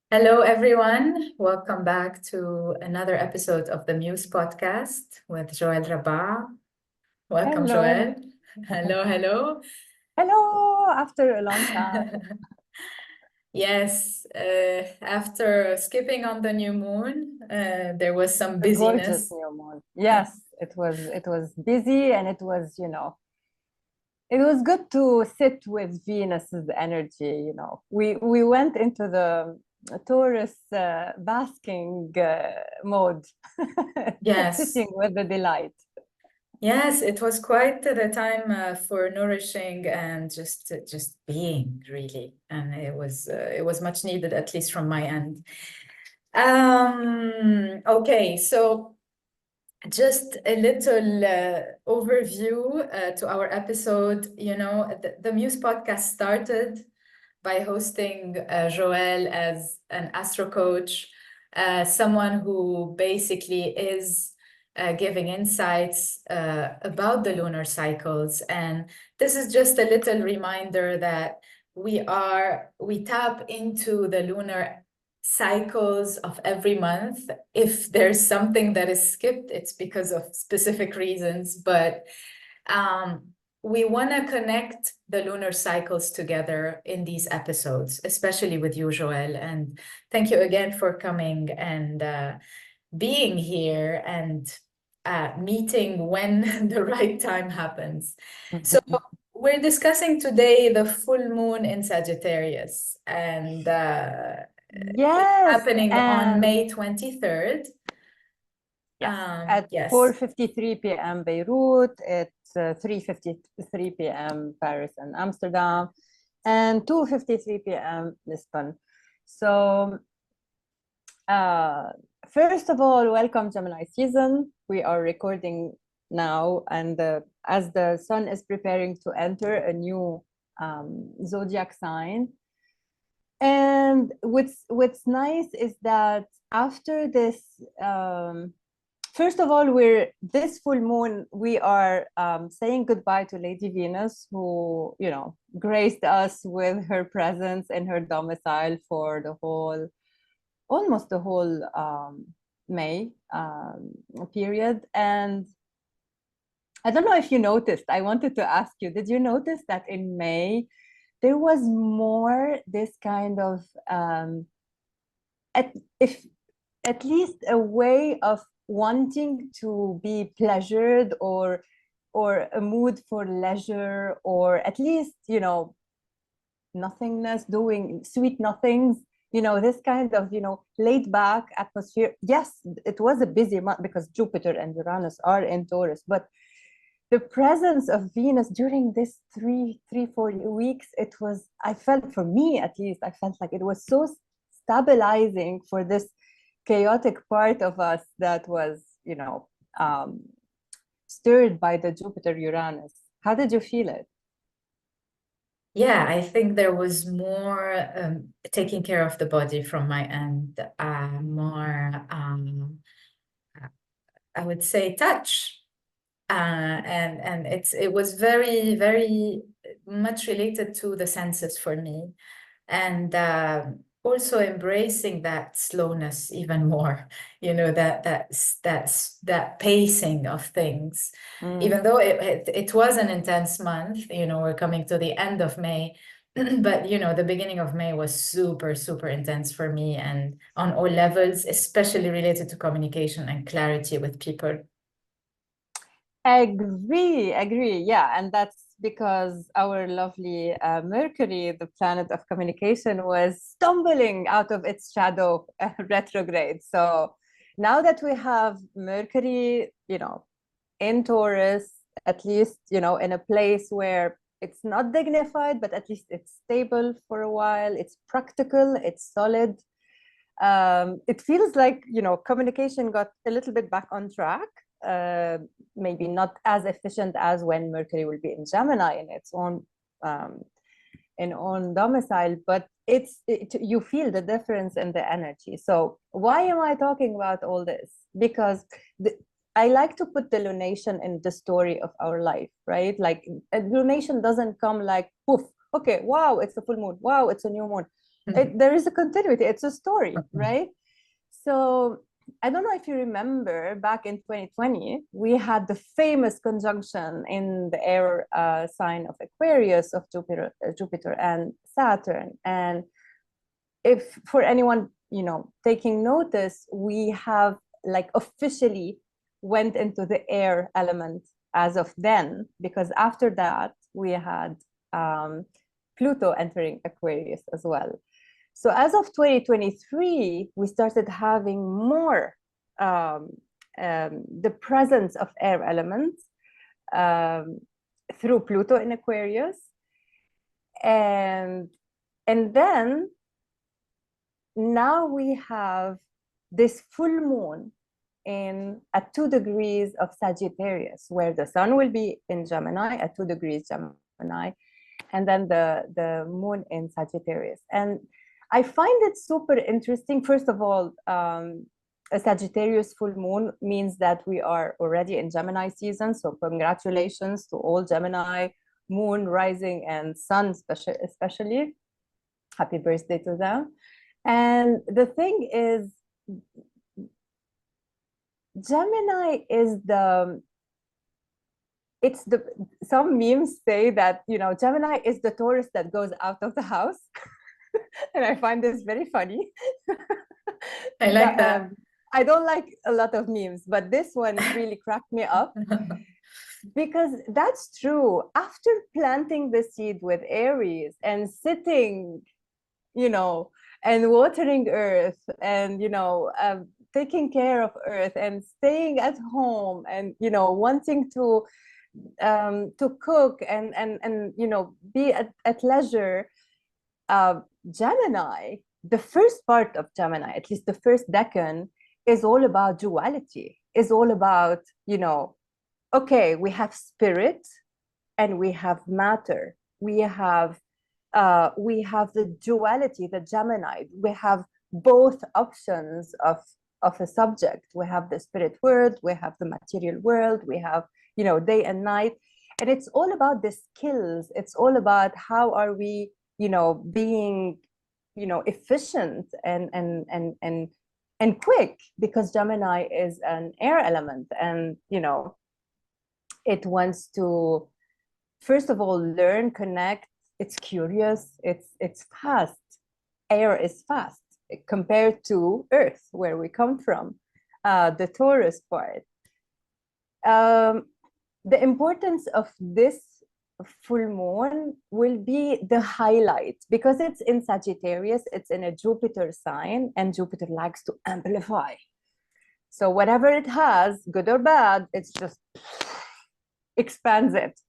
Hello, everyone. Welcome back to another episode of the Muse podcast with Joelle Rabbaa. Welcome, Hello. Joelle. Hello, hello. Hello, after a long time. Yes, after skipping on the new moon, there was some A gorgeous busyness. new moon. Yes, it was busy and it was good to sit with Venus's energy. We went into the Taurus basking mode, Yes, sitting with the delight. yes, it was quite the time for nourishing and just being really, and it was much needed, at least from my end. Okay, so just a little overview to our episode. The Muse podcast started by hosting Joelle as an astro coach, someone who basically is giving insights about the lunar cycles. And this is just a little reminder that we tap into the lunar cycles of every month. If there's something that is skipped, it's because of specific reasons, but we want to connect the lunar cycles together in these episodes, especially with you, Joelle. And thank you again for coming and being here and meeting when the right time happens. So we're discussing today the full moon in Sagittarius, and it's Yes, happening on and May 23rd. yes, at Yes. 4:53 p.m. Beirut, it's 3:53 p.m. Paris and Amsterdam, and 2:53 p.m. Lisbon. So, first of all, welcome Gemini season. We are recording now, and as the sun is preparing to enter a new zodiac sign. And what's nice is that after this, first of all, this full moon, we are saying goodbye to Lady Venus, who graced us with her presence in her domicile for almost the whole May period. And I don't know if you noticed. I wanted to ask you: did you notice that in May there was more this kind of at least a way of wanting to be pleasured, or a mood for leisure, or at least nothingness, doing sweet nothings, this kind of laid back atmosphere. Yes, it was a busy month because Jupiter and Uranus are in Taurus, but the presence of Venus during this 4 weeks, I felt, for me at least, I felt like it was so stabilizing for this chaotic part of us that was, stirred by the Jupiter Uranus. How did you feel it? Yeah, I think there was more taking care of the body from my end, more, I would say, touch. And it was very, very much related to the senses for me. And also embracing that slowness even more, that pacing of things. Even though it was an intense month, we're coming to the end of May, but the beginning of May was super, super intense for me, and on all levels, especially related to communication and clarity with people. Agree. Yeah, and that's because our lovely Mercury, the planet of communication, was stumbling out of its shadow retrograde. So now that we have Mercury, in Taurus, at least, in a place where it's not dignified, but at least it's stable for a while, it's practical, it's solid. It feels like, communication got a little bit back on track. Maybe not as efficient as when Mercury will be in Gemini in its own domicile, but you feel the difference in the energy. So why am I talking about all this? Because I like to put the lunation in the story of our life, right? Like a lunation doesn't come like poof, okay, wow, it's a full moon, wow, it's a new moon. there is a continuity. It's a story, right? So I don't know if you remember back in 2020, we had the famous conjunction in the air sign of Aquarius of Jupiter and Saturn. And if for anyone, you know, taking notice, we have like officially went into the air element as of then, because after that we had Pluto entering Aquarius as well. So as of 2023, we started having more the presence of air elements through Pluto in Aquarius. And then now we have this full moon at 2 degrees of Sagittarius, where the sun will be in Gemini at 2 degrees Gemini, and then the moon in Sagittarius. And I find it super interesting. First of all, a Sagittarius full moon means that we are already in Gemini season. So congratulations to all Gemini, moon, rising, and sun especially. Happy birthday to them. And the thing is, Gemini is some memes say that, you know, Gemini is the Taurus that goes out of the house. And I find this very funny. I like that. I don't like a lot of memes, but this one really cracked me up. Because that's true. After planting the seed with Aries and sitting, you know, and watering earth and, you know, taking care of earth and staying at home and, you know, wanting to cook and you know, be at leisure, Gemini, the first part of Gemini, at least the first decan, is all about duality, is all about, you know, okay, we have spirit and we have matter. We have the duality, the Gemini. We have both options of a subject. We have the spirit world, we have the material world, we have, you know, day and night. And it's all about the skills. It's all about how are we, you know, being, you know, efficient and quick, because Gemini is an air element, and, you know, it wants to, first of all, learn, connect. It's curious. It's fast. Air is fast compared to Earth, where we come from, the Taurus part. The importance of this full moon will be the highlight, because it's in Sagittarius, it's in a Jupiter sign, and Jupiter likes to amplify. So whatever it has, good or bad, it's just expands it.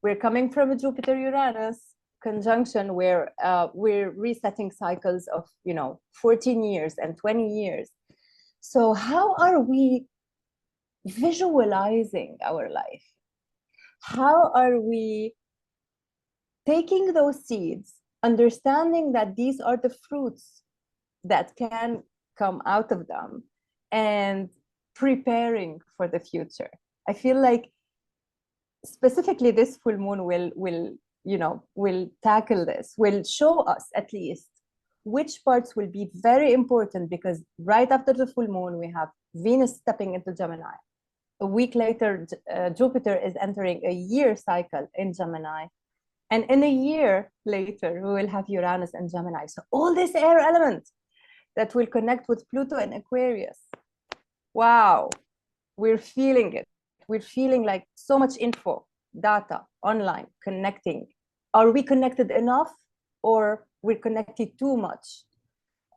We're coming from a Jupiter-Uranus conjunction where we're resetting cycles of, you know, 14 years and 20 years. So how are we visualizing our life? How are we taking those seeds, understanding that these are the fruits that can come out of them, and preparing for the future? I feel like specifically this full moon will tackle this, will show us at least which parts will be very important, because right after the full moon we have Venus stepping into Gemini. A week later, Jupiter is entering a year cycle in Gemini. And in a year later, we will have Uranus and Gemini. So all these air elements that will connect with Pluto and Aquarius. Wow, we're feeling it. We're feeling like so much info, data, online, connecting. Are we connected enough, or we're connected too much?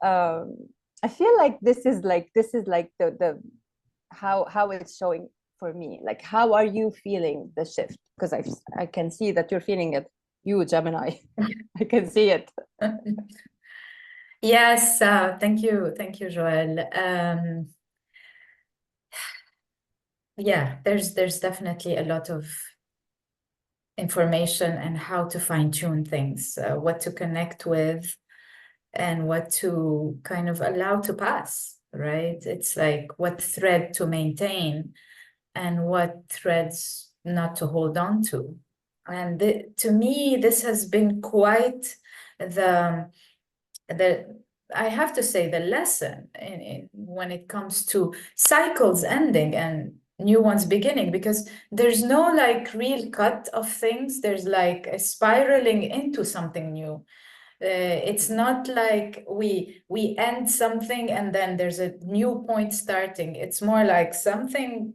I feel like this is like the how it's showing for me. Like, how are you feeling the shift? Because I can see that you're feeling it. You, Gemini, I can see it. Yes, thank you, Joelle. Yeah, there's definitely a lot of information and how to fine-tune things, what to connect with, and what to kind of allow to pass, right? It's like what thread to maintain and what threads not to hold on to. And to me, this has been quite the I have to say the lesson when it comes to cycles ending and new ones beginning, because there's no like real cut of things. There's like a spiraling into something new. It's not like we end something and then there's a new point starting. It's more like something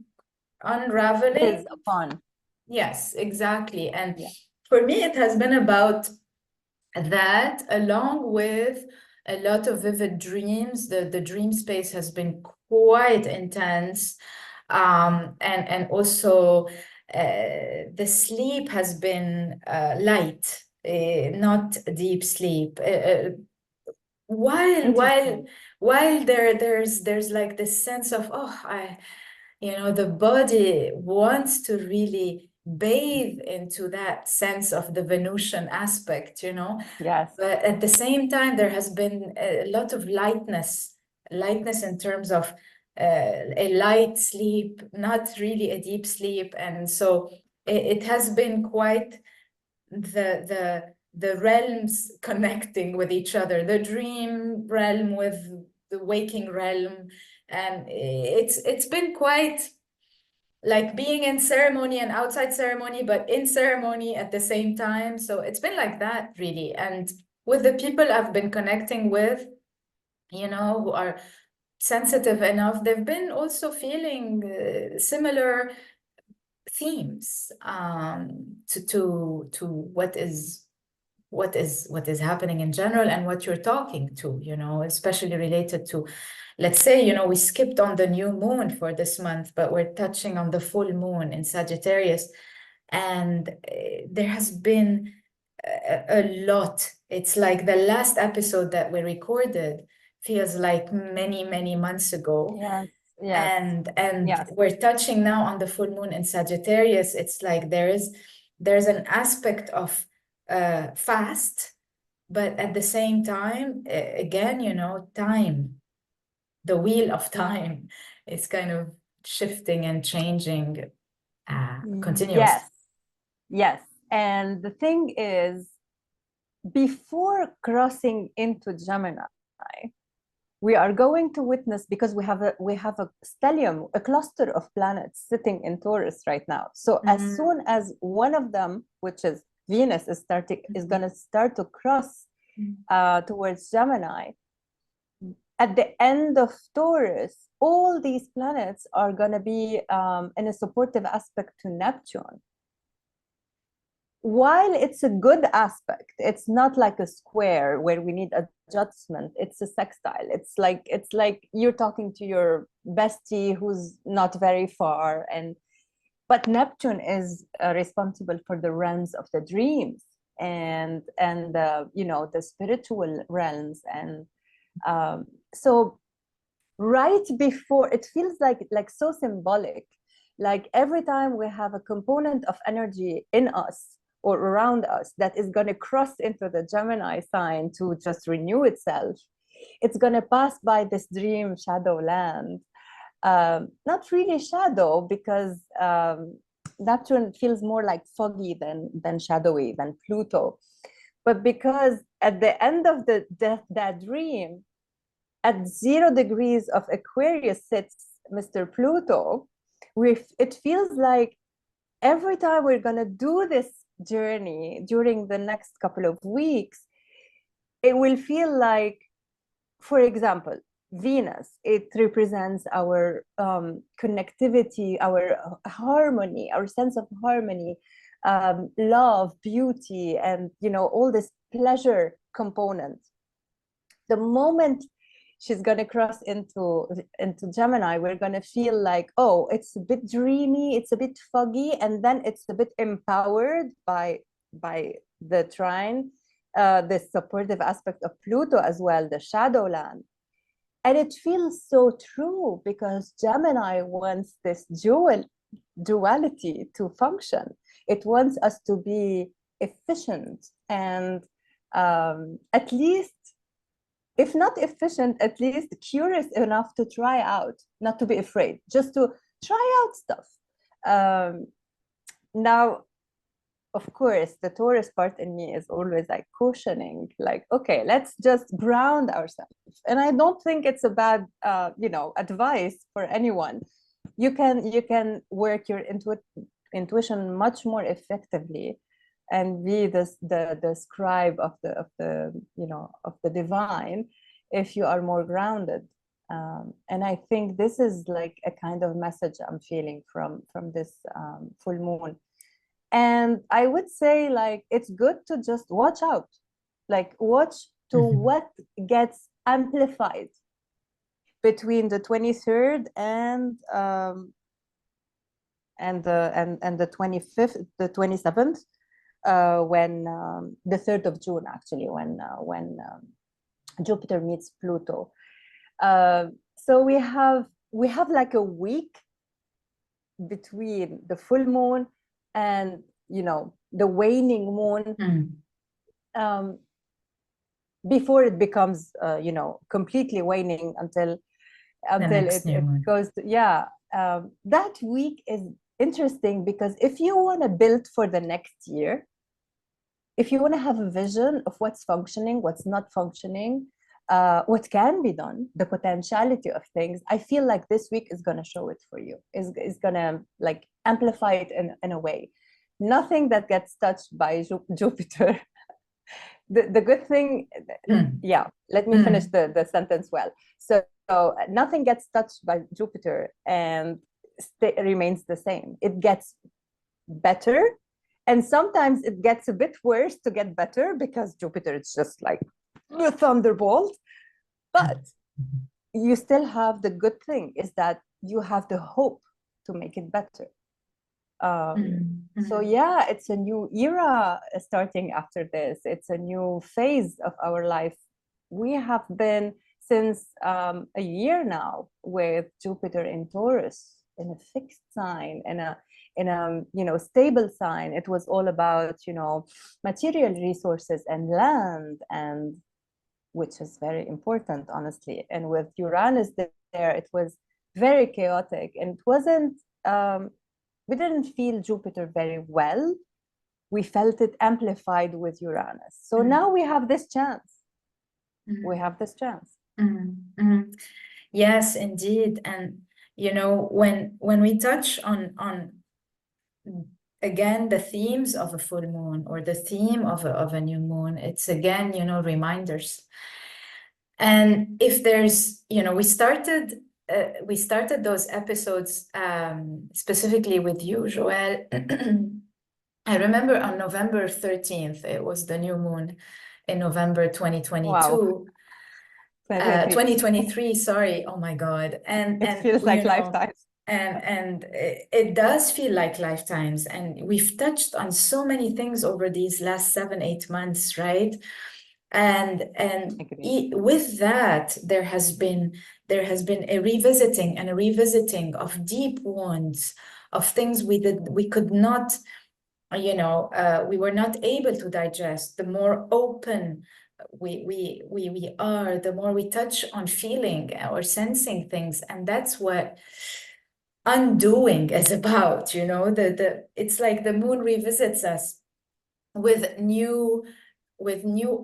unraveling. Is upon. Yes, exactly. And Yeah. for me, it has been about that, along with a lot of vivid dreams. The dream space has been quite intense. And also the sleep has been light, not deep sleep. While while Interesting. while there's like this sense of, oh, the body wants to really bathe into that sense of the Venusian aspect, Yes. but at the same time, there has been a lot of lightness in terms of a light sleep, not really a deep sleep. And so it has been quite the realms connecting with each other, the dream realm with the waking realm. And it's been quite like being in ceremony and outside ceremony, but in ceremony at the same time. So it's been like that, really. And with the people I've been connecting with, who are sensitive enough, they've been also feeling similar themes to what is happening in general and what you're talking to, especially related to, let's say, we skipped on the new moon for this month, but we're touching on the full moon in Sagittarius. And there has been a lot. It's like the last episode that we recorded feels like many, many months ago. Yes. Yes. And Yes. we're touching now on the full moon in Sagittarius. It's like there's an aspect of fast, but at the same time, again, time, the wheel of time is kind of shifting and changing continuously. Yes. Yes. And the thing is, before crossing into Gemini, we are going to witness, because we have a stellium, a cluster of planets sitting in Taurus right now. So as soon as one of them, which is Venus, is going to start to cross towards Gemini, at the end of Taurus, all these planets are going to be in a supportive aspect to Neptune. While it's a good aspect, it's not like a square where we need adjustment. It's a sextile. It's like you're talking to your bestie who's not very far. But Neptune is responsible for the realms of the dreams and the spiritual realms. And so right before, it feels like so symbolic. Like every time we have a component of energy in us or around us that is going to cross into the Gemini sign to just renew itself, it's going to pass by this dream shadow land. Not really shadow, because Neptune feels more like foggy than shadowy, than Pluto. But because at the end of that dream, at 0 degrees of Aquarius sits Mr. Pluto. It feels like every time we're going to do this journey during the next couple of weeks, it will feel like, for example, Venus, it represents our connectivity, our harmony, our sense of harmony, love, beauty, and all this pleasure component. The moment she's going to cross into Gemini, we're going to feel like, oh, it's a bit dreamy, it's a bit foggy, and then it's a bit empowered by the trine, this supportive aspect of Pluto as well, the shadowland. And it feels so true, because Gemini wants this duality to function. It wants us to be efficient and at least, if not efficient, at least curious enough to try out, not to be afraid, just to try out stuff. Now, of course, the Taurus part in me is always like cautioning, like, okay, let's just ground ourselves. And I don't think it's a bad, advice for anyone. You can work your intuition much more effectively and be the scribe of the divine if you are more grounded. And I think this is like a kind of message I'm feeling from this full moon. And I would say, like, it's good to just watch out, like watch to what gets amplified between the 23rd and the 25th, the 27th, when the 3rd of June, actually, when Jupiter meets Pluto. So we have like a week between the full moon and the waning moon, before it becomes completely waning until it goes to, that week is interesting, because if you want to build for the next year, if you want to have a vision of what's functioning, what's not functioning, what can be done, the potentiality of things, I feel like this week is going to show it for you, is going to like amplify it in a way. Nothing that gets touched by Jupiter. The good thing, let me finish the sentence well. So nothing gets touched by Jupiter and remains the same. It gets better, and sometimes it gets a bit worse to get better, because Jupiter is just like the thunderbolt. But you still have the good thing, is that you have the hope to make it better. So it's a new era starting after this. It's a new phase of our life. We have been since a year now with Jupiter in Taurus, in a fixed sign, in a stable sign. It was all about material resources and land, and which is very important, honestly. And with Uranus there, it was very chaotic, and it wasn't. We didn't feel Jupiter very well. We felt it amplified with Uranus. So now we have this chance. We have this chance. Yes, indeed. And when we touch on again the themes of a full moon, or the theme of a new moon, it's again reminders. And if there's we started those episodes specifically with you, Joelle. I remember on November 13th, it was the new moon in November 2022. Wow. 2023, sorry. Oh my God. And it feels like lifetimes. And it does feel like lifetimes. And we've touched on so many things over these last 7-8 months, right? And with that, there has been a revisiting of deep wounds, of things we could not, we were not able to digest. The more open we are, the more we touch on feeling or sensing things, and that's what undoing is about. It's like the moon revisits us with new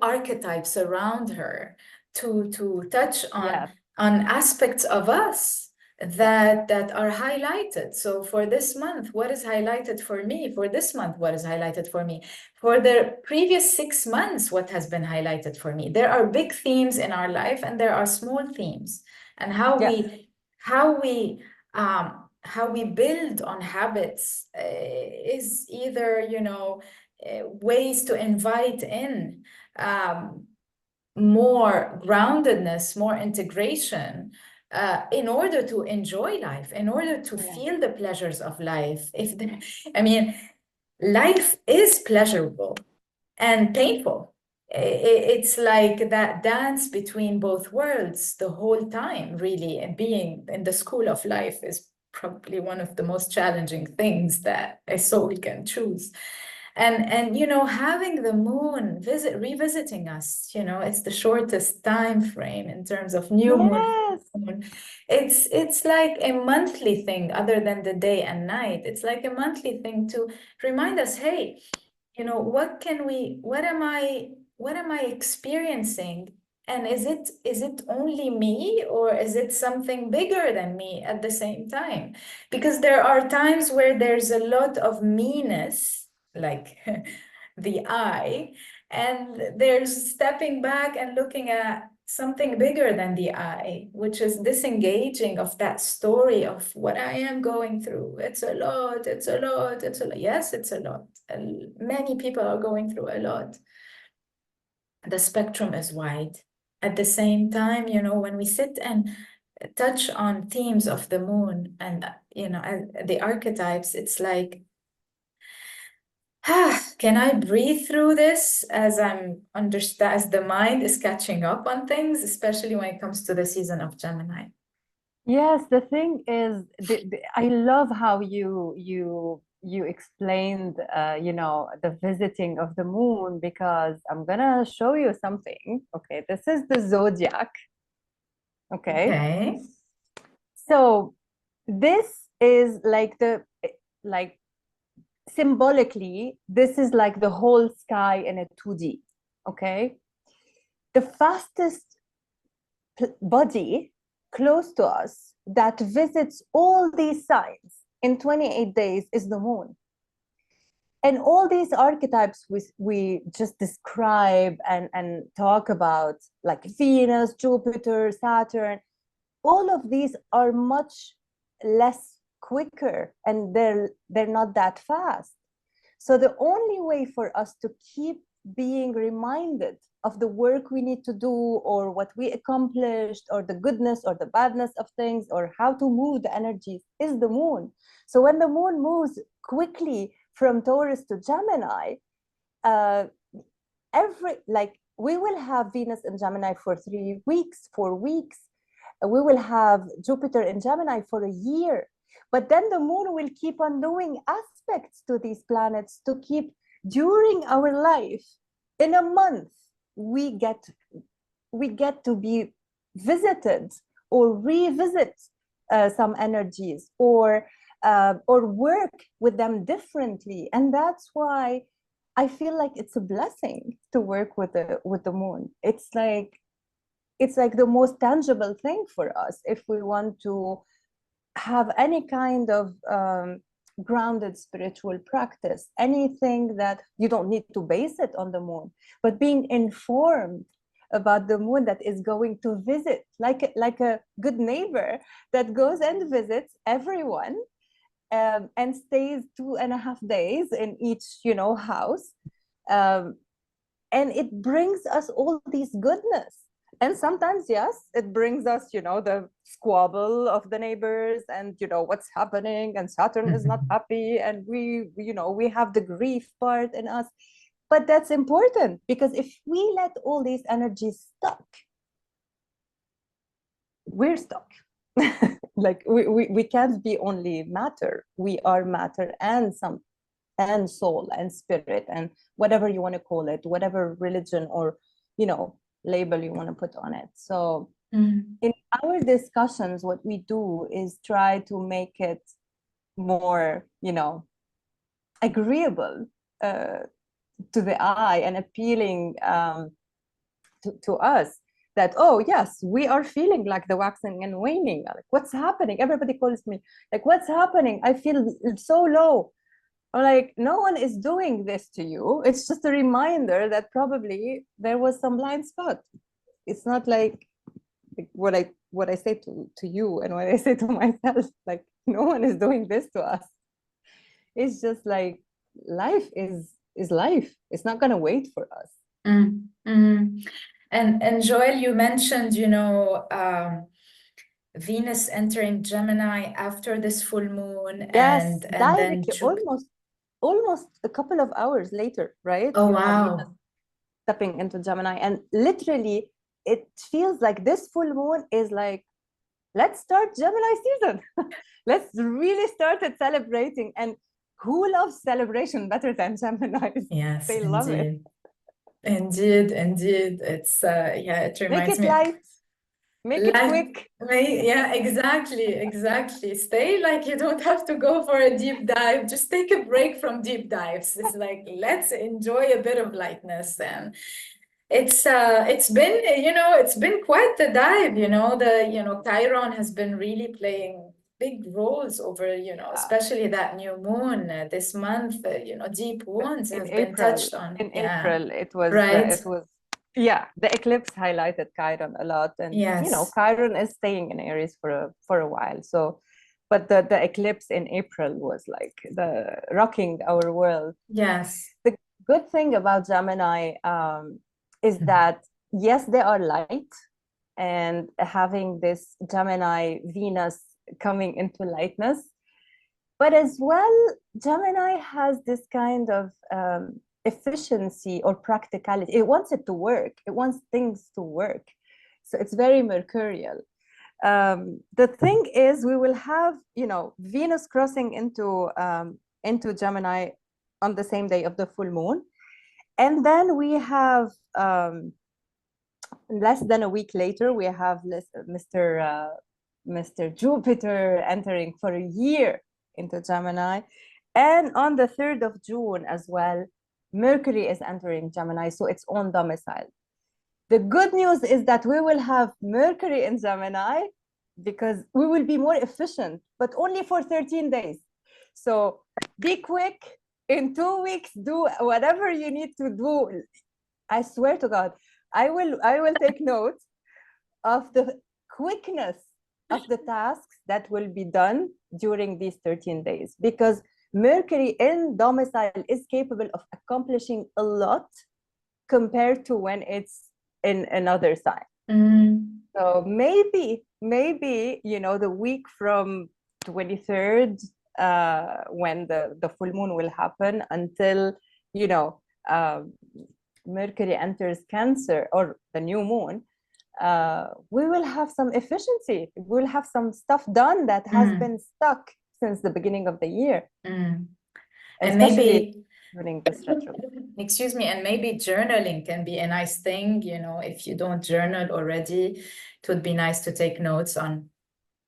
archetypes around her to touch on aspects of us that are highlighted. So for this month, what is highlighted for me? For this month, what is highlighted for me? For the previous 6 months, what has been highlighted for me? There are big themes in our life, and there are small themes, and how we build on habits is either ways to invite in more groundedness, more integration, in order to enjoy life, in order to feel the pleasures of life. Life is pleasurable and painful. It's like that dance between both worlds the whole time, really. And being in the school of life is probably one of the most challenging things that a soul can choose. And having the moon revisiting us, it's the shortest time frame in terms of new moon. It's like a monthly thing, other than the day and night. It's like a monthly thing to remind us, hey, you know, what am I experiencing? And is it only me, or is it something bigger than me at the same time? Because there are times where there's a lot of meanness, like the I, and there's stepping back and looking at something bigger than the I, which is disengaging of that story of what I am going through. It's a lot, it's a lot, it's a lot. Yes, it's a lot. And many people are going through a lot. The spectrum is wide. At the same time, you know, when we sit and touch on themes of the moon and, you know, the archetypes, it's like, can I breathe through this as as the mind is catching up on things, especially when it comes to the season of Gemini? Yes, the thing is, I love how you explained, you know, the visiting of the moon, because I'm gonna show you something. Okay, this is the zodiac. Okay, Okay. so this is like like symbolically, this is like the whole sky in a 2D. Okay, the fastest body close to us that visits all these signs in 28 days is the moon. And all these archetypes we just describe and talk about, like Venus, Jupiter, Saturn, all of these are much less quicker, and they're not that fast. So the only way for us to keep being reminded of the work we need to do, or what we accomplished, or the goodness or the badness of things, or how to move the energies, is the moon. So when the moon moves quickly from Taurus to Gemini, we will have Venus in Gemini for 3 weeks, 4 weeks. We will have Jupiter in Gemini for a year. But then the moon will keep on doing aspects to these planets to keep, during our life, in a month, we get to be visited or revisit some energies, or work with them differently. And that's why I feel like it's a blessing to work with the moon. It's like the most tangible thing for us if we want to have any kind of grounded spiritual practice, anything that you don't need to base it on the moon, but being informed about the moon that is going to visit, like a good neighbor that goes and visits everyone, and stays 2.5 days in each, you know, house, and it brings us all these goodness. And sometimes, yes, it brings us, you know, the squabble of the neighbors, and, you know, what's happening, and Saturn is not happy, and we, you know, we have the grief part in us. But that's important, because if we let all these energies stuck, we're stuck. Like we can't be only matter. We are matter and soul and spirit, and whatever you want to call it, whatever religion or, you know, label you want to put on it. So in our discussions, what we do is try to make it more, you know, agreeable to the eye, and appealing to us, that, oh yes, we are feeling like the waxing and waning. Like, what's happening? Everybody calls me like, what's happening? I feel so low. I'm like, no one is doing this to you. It's just a reminder that probably there was some blind spot. It's not like what I say to you and what I say to myself. Like, no one is doing this to us. It's just like, life is life. It's not gonna wait for us. And Joelle, you mentioned, you know, Venus entering Gemini after this full moon, Yes, and then directly, almost a couple of hours later, right? oh You have Venus wow. stepping into Gemini, and literally it feels like this full moon is like, let's start Gemini season. Let's really start it celebrating. And who loves celebration better than Geminis? Yes, They love it. indeed. Indeed, it's yeah, it Make reminds it me. light. Make it Like, quick. yeah, exactly. Stay like you don't have to go for a deep dive. Just take a break from deep dives. It's like, let's enjoy a bit of lightness. And it's been, it's been quite the dive, Chiron has been really playing big roles over, especially that new moon this month, deep wounds In has been April, touched on. in Yeah, April, right. it was, yeah, the eclipse highlighted Chiron a lot, and Yes, Chiron is staying in Aries for a while. So, but the eclipse in April was like the rocking our world. yes. The good thing about Gemini is that yes, they are light, and having this Gemini Venus coming into lightness, but as well, Gemini has this kind of efficiency or practicality. It wants it to work. It wants things to work. So it's very mercurial. The thing is, we will have, Venus crossing into Gemini on the same day of the full moon, and then we have less than a week later, we have Mr. Jupiter entering for a year into Gemini. And on the 3rd of June as well, Mercury is entering Gemini, so its own domicile. The good news is that we will have Mercury in Gemini because we will be more efficient, but only for 13 days. So be quick. In 2 weeks, do whatever you need to do. I swear to God, I will take note of the quickness of the tasks that will be done during these 13 days, because Mercury in domicile is capable of accomplishing a lot compared to when it's in another sign. So maybe, the week from 23rd, when the full moon will happen, until, Mercury enters Cancer, or the new moon, we will have some efficiency. We'll have some stuff done that has been stuck since the beginning of the year. And Especially maybe, during this retro. excuse me, and maybe journaling can be a nice thing, if you don't journal already, it would be nice to take notes on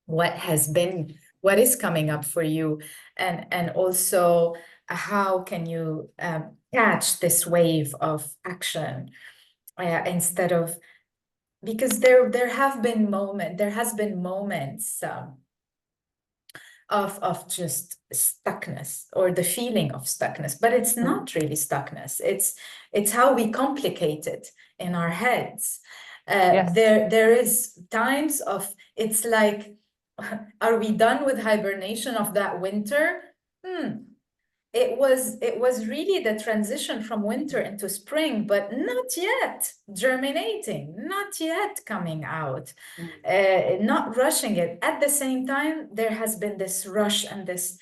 what is coming up for you, and also how can you catch this wave of action, instead of, because there has been moments of just stuckness, or the feeling of stuckness, but it's not really stuckness. It's how we complicate it in our heads. Yes. There is times of, it's like, are we done with hibernation of that winter? It was really the transition from winter into spring, but not yet germinating, not yet coming out, not rushing it. At the same time, there has been this rush and this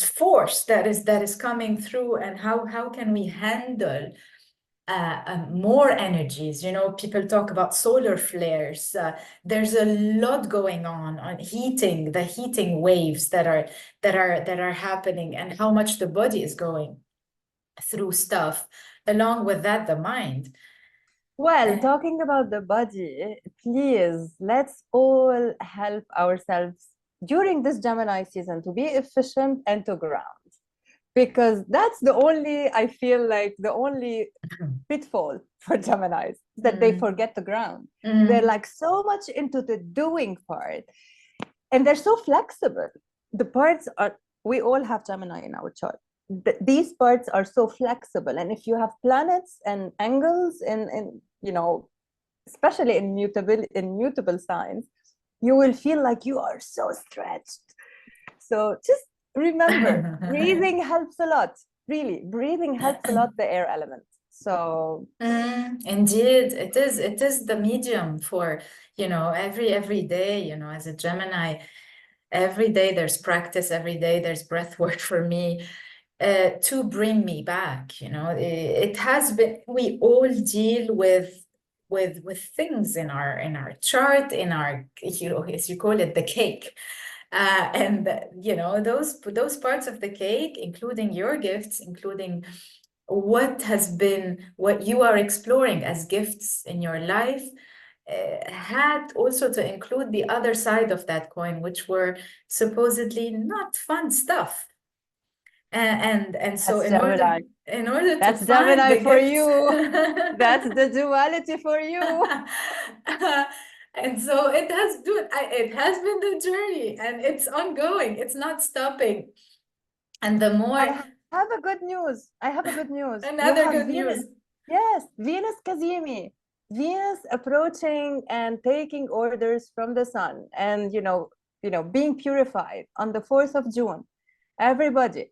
force that is coming through, and how can we handle more energies? People talk about solar flares. There's a lot going on the heating waves that are happening, and how much the body is going through stuff. Along with that, the mind. Well, talking about the body, please, let's all help ourselves during this Gemini season to be efficient and to ground. Because that's I feel like the only pitfall for Geminis, that they forget to ground. They're like so much into the doing part, and they're so flexible. We all have Gemini in our chart. These parts are so flexible, and if you have planets and angles in especially in mutable signs, you will feel like you are so stretched. So just remember, breathing helps a lot. Really, breathing helps a lot, the air element. So indeed, it is the medium for, every day, as a Gemini, every day there's practice, every day there's breath work for me, to bring me back. It has been, we all deal with things in our chart, in our, as you call it, the cake. And those parts of the cake, including your gifts, including what you are exploring as gifts in your life, had also to include the other side of that coin, which were supposedly not fun stuff. And so That's Gemini. in order to That's find Gemini the for gifts, you. That's the duality for you. and so it has been the journey, and it's ongoing. It's not stopping. And the more I have a good news. I have a good news. You another have good Venus. news. Yes, Venus Kazimi. Venus approaching and taking orders from the sun, and being purified on the 4th of June. Everybody,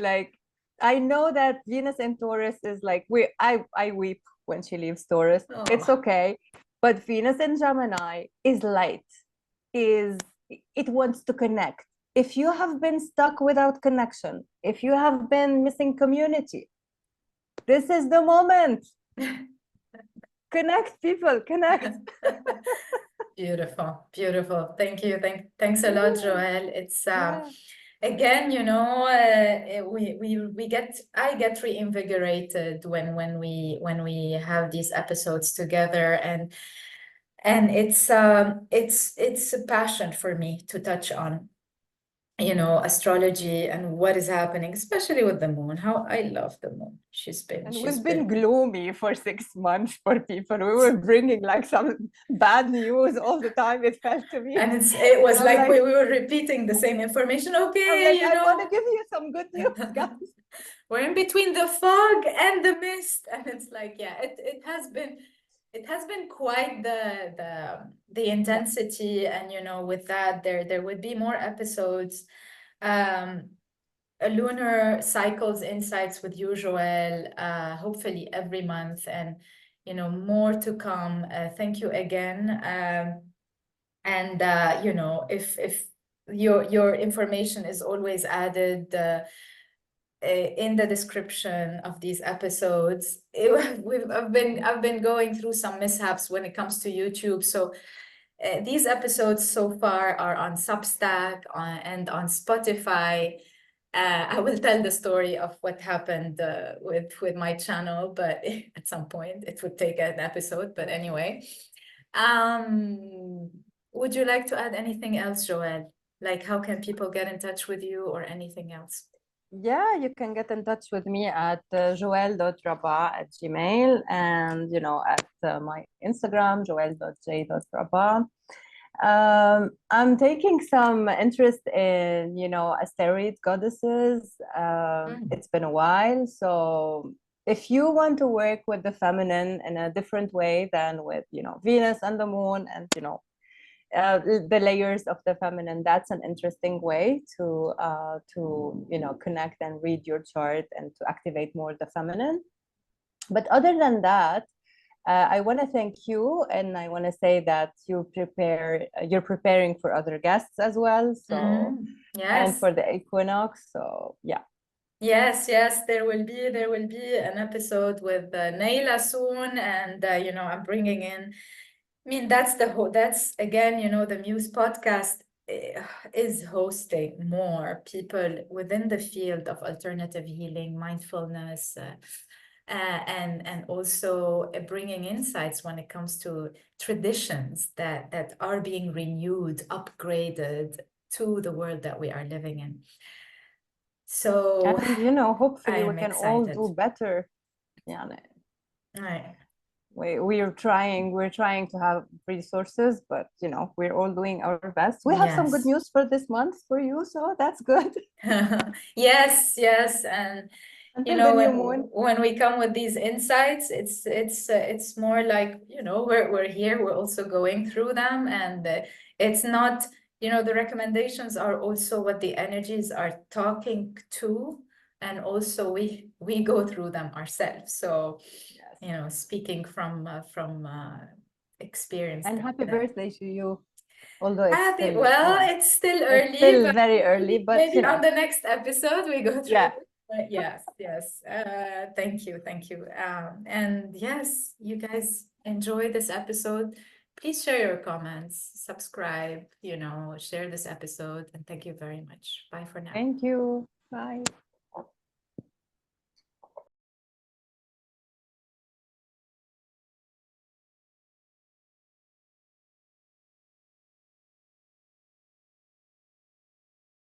like, I know that Venus in Taurus is like, I weep when she leaves Taurus. It's Oh, okay. But Venus in Gemini is light, it wants to connect. If you have been stuck without connection, if you have been missing community, this is the moment. Connect, people, connect. beautiful, beautiful. Thank you. Thanks a lot, Joelle. It's Yeah. again, I get reinvigorated when we have these episodes together, and it's a passion for me to touch on, astrology and what is happening, especially with the moon. How I love the moon. And She's we've been been. gloomy for 6 months for people. We were bringing like some bad news all the time, it felt to me. And it was And I'm like like, we were repeating the same information. Okay, I want to give you some good news, guys. we're in between the fog and the mist, and it's like, yeah, it has been quite the intensity, and with that there would be more episodes. A lunar cycles insights with you, Joelle, hopefully every month, and more to come. Thank you again. And if your information is always added in the description of these episodes. I've been going through some mishaps when it comes to YouTube, so these episodes so far are on Substack and on Spotify. I will tell the story of what happened with my channel, but at some point it would take an episode. But anyway, would you like to add anything else, Joelle? Like, how can people get in touch with you or anything else? Yeah, you can get in touch with me at joelle.rabbaa@gmail, and at my Instagram, joelle.j.rabbaa. I'm taking some interest in asteroid goddesses. It's been a while, so if you want to work with the feminine in a different way than with Venus and the moon, and the layers of the feminine, that's an interesting way to connect and read your chart and to activate more the feminine. But other than that, I want to thank you, and I want to say that you're preparing for other guests as well, so Yes. and for the equinox, so yeah. Yes, there will be an episode with Naila soon, and I'm bringing in. I mean, that's again, the Muse podcast is hosting more people within the field of alternative healing, mindfulness, and also bringing insights when it comes to traditions that are being renewed, upgraded to the world that we are living in. So, And hopefully we I'm can all excited. do better. Yeah. Right. We're trying to have resources, but we're all doing our best. We have some good Yes. news for this month for you, so that's good. Yes, and Until the new moon. when we come with these insights, it's more like, we're here, we're also going through them, and it's not, the recommendations are also what the energies are talking to, and also we go through them ourselves. So, Yes. speaking from experience. And happy birthday to you. Although it's Happy, still, well, it's still it's early, still but very early, but maybe on the next episode we go through yeah. it. But yes. Thank you. And yes, you guys enjoy this episode. Please share your comments, subscribe, share this episode, and thank you very much. Bye for now. Thank you. Bye.